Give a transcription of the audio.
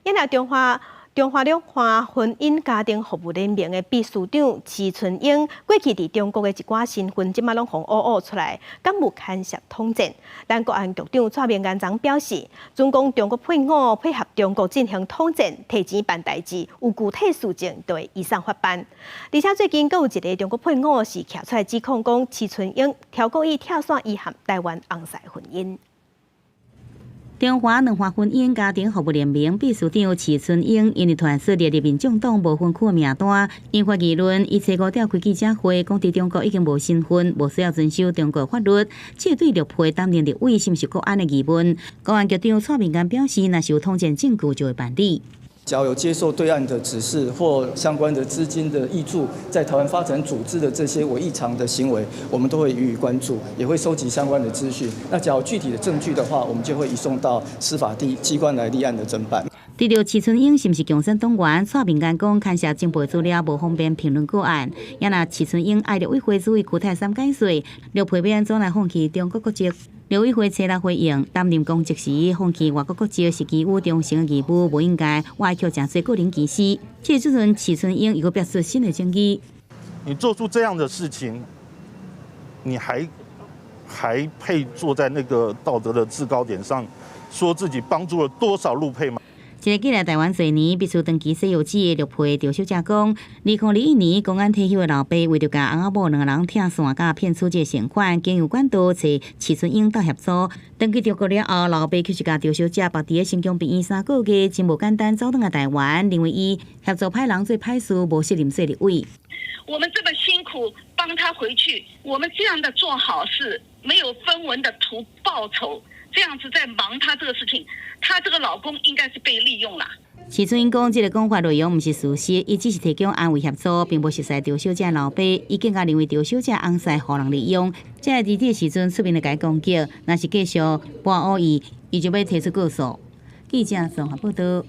因为中华两岸婚姻家庭服务联盟的秘书长齐春英，过去伫中国的一寡身份，即马拢互乌出来，敢有牵涉统战。但国安局长蔡明安昨表示，中共中国配偶配合中国进行统战，提钱办代志，有具体事情就会依上法办。而且最近，阁有一个中国配偶是徛出来指控讲，齐春英超故意跳伞伊和台湾红婿婚姻。中华两岸婚姻家庭服务联盟秘书长齐春英因为传说列入民众党无分区的名单，引发议论。伊初五召开记者会，讲伫中国已经无身份，无需要遵守中国法律。这对陆配担任立委是毋是国安的疑问？公安局长蔡明安表示，若是有统战证据，就会办理。只要有接受对岸的指示或相关的资金的挹注，在台湾发展组织的这些违常的行为，我们都会予以关注，也会收集相关的资讯。那只要有具体的证据的话，我们就会移送到司法机关来立案的侦办。对着齐春英是毋是共产党员，蔡明安讲牵涉情报资料，无方便评论个案。也若齐春英爱陆委会主委邱泰三解说，陆配要安怎来放弃中国国籍？陆委会初来回应，担任公职时放弃外国国籍是基于忠诚的义务，无应该歪曲真侪个人歧视。这时阵齐春英又表示新的争议。你做出这样的事情，你还配坐在那个道德的制高点上，说自己帮助了多少陆配吗？一个寄来台湾多年，必须长期西游记的陆配赵小姐讲，2021年公安退休的老爸为着甲翁仔某两个人跳伞，甲骗出这存款，经由管道找齐春英到协助。登记中国了后，老爸却是甲赵小姐绑伫新疆病院3个月，真无简单走回来台湾，认为伊协助歹人做歹事，无责任说立委。我们这么辛苦帮他回去，我们这样的做好事，没有分文的图报酬。这样子在忙他这个事情，她这个老公应该是被利用了。齐春英讲，这个讲法内容不是事实，伊只是提供安慰协助，并无熟悉赵小姐的老爸，伊更加认为赵小姐红婿互人利用。这个日子时阵出面来甲伊攻击，若是继续搬恶意，伊就要提出告诉。记者综合报道。